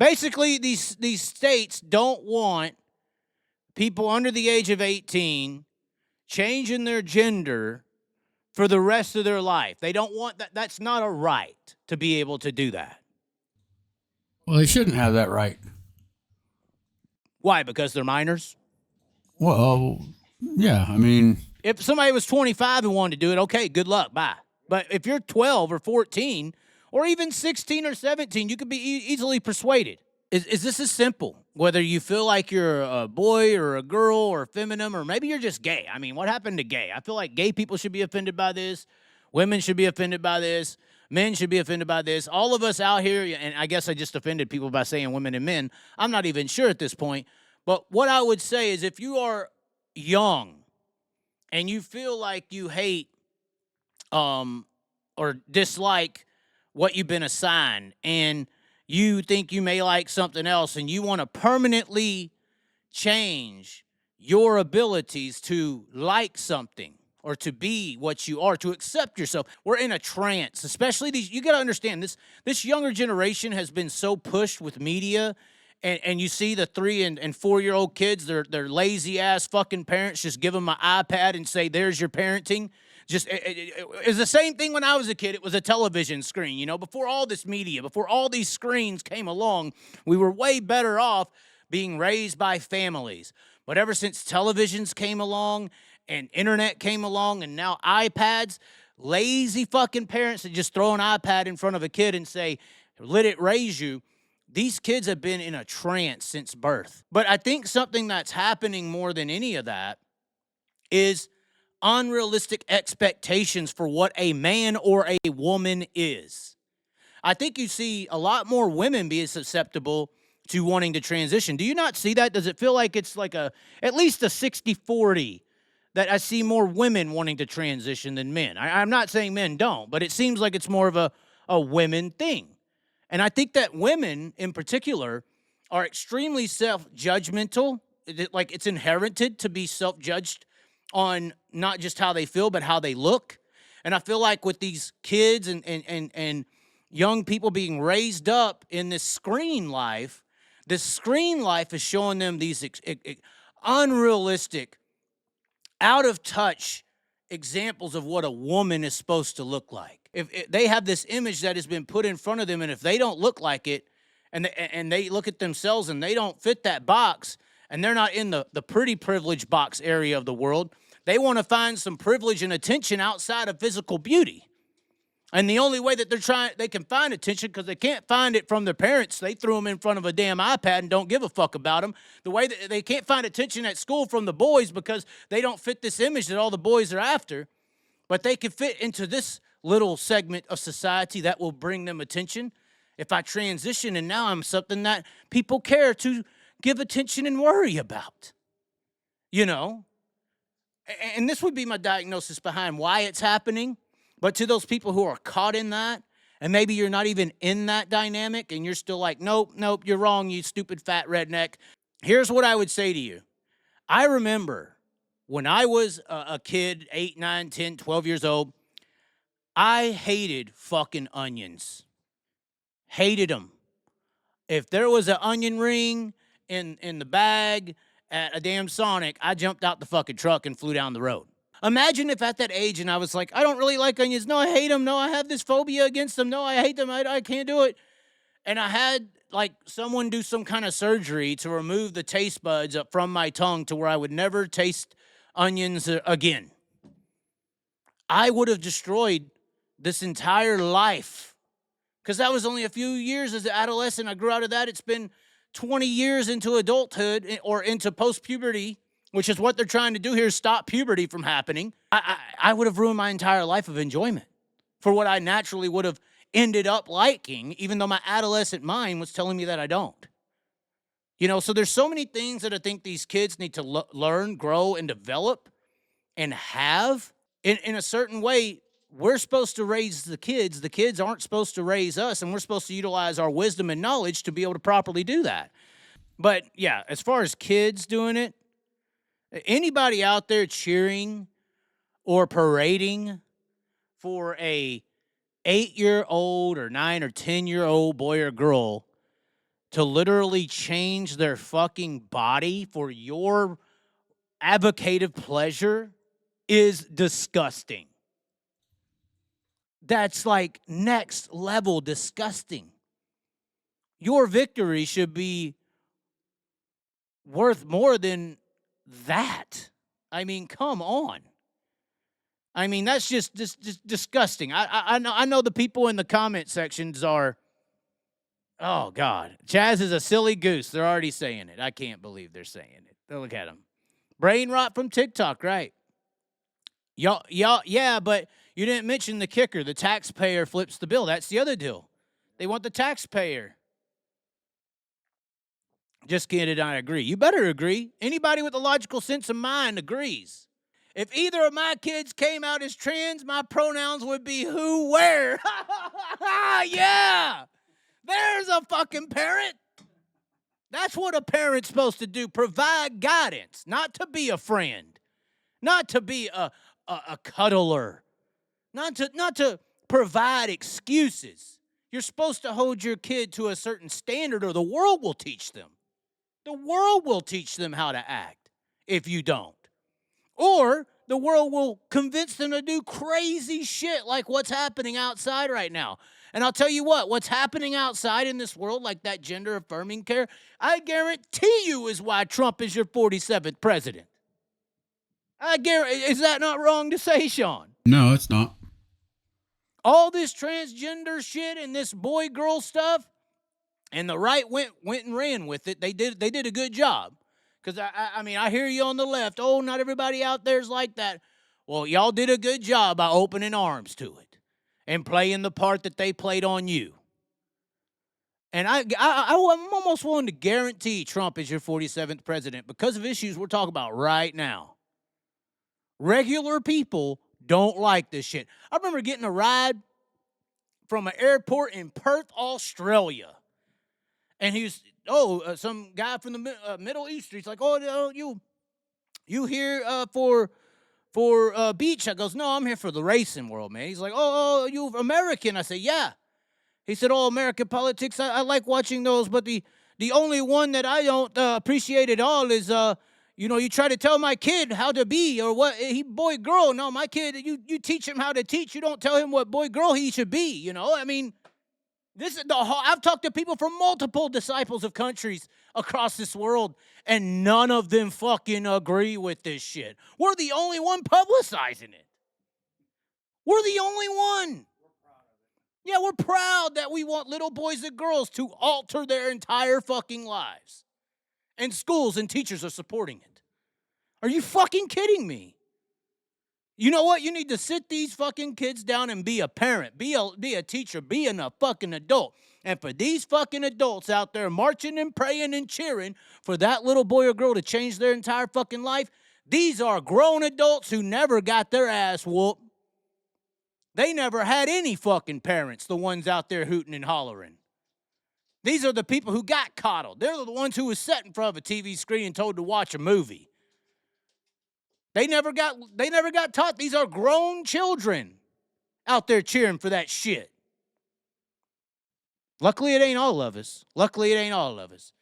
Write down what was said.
Basically, these states don't want people under the age of 18 changing their gender for the rest of their life. They don't want that. That's not a right to be able to do that. Well, they shouldn't have that right. Why? Because they're minors? Well, yeah, I mean... If somebody was 25 and wanted to do it, okay, good luck, bye. But if you're 12 or 14 or even 16 or 17, you could be easily persuaded. Is this as simple? Whether you feel like you're a boy or a girl or feminine, or maybe you're just gay. I mean, what happened to gay? I feel like gay people should be offended by this. Women should be offended by this. Men should be offended by this. All of us out here, and I guess I just offended people by saying women and men. I'm not even sure at this point. But what I would say is if you are young and you feel like you hate or dislike what you've been assigned, and you think you may like something else, and you want to permanently change your abilities to like something or to be what you are, to accept yourself. We're in a trance, especially these. You got to understand this younger generation has been so pushed with media, and you see the 3 and 4-year-old kids, they're lazy ass fucking parents just give them an iPad and say, "There's your parenting." Just it's the same thing when I was a kid. It was a television screen, you know. Before all this media, before all these screens came along, we were way better off being raised by families. But ever since televisions came along and internet came along and now iPads, lazy fucking parents that just throw an iPad in front of a kid and say, "Let it raise you." These kids have been in a trance since birth. But I think something that's happening more than any of that is unrealistic expectations for what a man or a woman is. I think you see a lot more women being susceptible to wanting to transition. Do you not see that? Does it feel like it's like at least a 60-40 that I see more women wanting to transition than men? I'm not saying men don't, but it seems like it's more of a women thing. And I think that women in particular are extremely self-judgmental. Like it's inherited to be self-judged on not just how they feel, but how they look. And I feel like with these kids and young people being raised up in this screen life is showing them these unrealistic, out of touch examples of what a woman is supposed to look like. If they have this image that has been put in front of them, and if they don't look like it, and they look at themselves and they don't fit that box, and they're not in the pretty privilege box area of the world, they want to find some privilege and attention outside of physical beauty. And the only way that they can find attention, because they can't find it from their parents, they threw them in front of a damn iPad and don't give a fuck about them. The way that they can't find attention at school from the boys because they don't fit this image that all the boys are after, but they can fit into this little segment of society that will bring them attention. If I transition and now I'm something that people care to give attention and worry about, you know? And this would be my diagnosis behind why it's happening. But to those people who are caught in that, and maybe you're not even in that dynamic, and you're still like, nope, you're wrong, you stupid fat redneck. Here's what I would say to you. I remember when I was a kid, 8, 9, 10, 12 years old, I hated fucking onions. Hated them. If there was an onion ring in the bag at a damn Sonic, I jumped out the fucking truck and flew down the road. Imagine if at that age and I was like, I don't really like onions. No, I hate them. No, I have this phobia against them. No, I hate them. I can't do it. And I had like someone do some kind of surgery to remove the taste buds up from my tongue to where I would never taste onions again. I would have destroyed this entire life, because that was only a few years as an adolescent. I grew out of that. It's been 20 years into adulthood or into post-puberty, which is what they're trying to do here, stop puberty from happening. I would have ruined my entire life of enjoyment for what I naturally would have ended up liking, even though my adolescent mind was telling me that I don't. You know, so there's so many things that I think these kids need to learn, grow, and develop and have. In a certain way, we're supposed to raise the kids. The kids aren't supposed to raise us, and we're supposed to utilize our wisdom and knowledge to be able to properly do that. But, yeah, as far as kids doing it, anybody out there cheering or parading for a 8-year-old or 9 or 10-year-old boy or girl to literally change their fucking body for your avocative pleasure is disgusting. That's like next level disgusting. Your victory should be worth more than that. I mean, come on. I mean, that's just disgusting. I know the people in the comment sections are, oh, God. Chaz is a silly goose. They're already saying it. I can't believe they're saying it. Look at them. Brain rot from TikTok, right? Y'all, yeah, but you didn't mention the kicker. The taxpayer flips the bill. That's the other deal. They want the taxpayer. Just kidding, I agree. You better agree. Anybody with a logical sense of mind agrees. If either of my kids came out as trans, my pronouns would be who, where. Yeah. There's a fucking parent. That's what a parent's supposed to do. Provide guidance, not to be a friend, not to be a cuddler, not to provide excuses. You're supposed to hold your kid to a certain standard or the world will teach them. The world will teach them how to act if you don't. Or the world will convince them to do crazy shit like what's happening outside right now. And I'll tell you what's happening outside in this world, like that gender-affirming care, I guarantee you is why Trump is your 47th president. I guarantee. Is that not wrong to say, Sean? No, it's not. All this transgender shit and this boy-girl stuff, and the right went and ran with it. They did a good job. Because, I mean, I hear you on the left. Oh, not everybody out there's like that. Well, y'all did a good job by opening arms to it and playing the part that they played on you. And I'm almost willing to guarantee Trump is your 47th president because of issues we're talking about right now. Regular people don't like this shit. I remember getting a ride from an airport in Perth, Australia. And he was, some guy from the Middle East. He's like, you here for beach? I goes, no, I'm here for the racing world, man. He's like, oh, you American? I said, yeah. He said, oh, American politics, I like watching those, but the only one that I don't appreciate at all is, you try to tell my kid how to be or what he boy, girl. No, my kid, you teach him how to teach. You don't tell him what boy, girl he should be, I mean, this is I've talked to people from multiple disciples of countries across this world, and none of them fucking agree with this shit. We're the only one publicizing it. We're the only one. Yeah, we're proud that we want little boys and girls to alter their entire fucking lives. And schools and teachers are supporting it. Are you fucking kidding me? You know what? You need to sit these fucking kids down and be a parent, be a teacher, being a fucking adult. And for these fucking adults out there marching and praying and cheering for that little boy or girl to change their entire fucking life, these are grown adults who never got their ass whooped. They never had any fucking parents, the ones out there hooting and hollering. These are the people who got coddled. They're the ones who was set in front of a TV screen and told to watch a movie. They never got taught. These are grown children out there cheering for that shit. Luckily, it ain't all of us.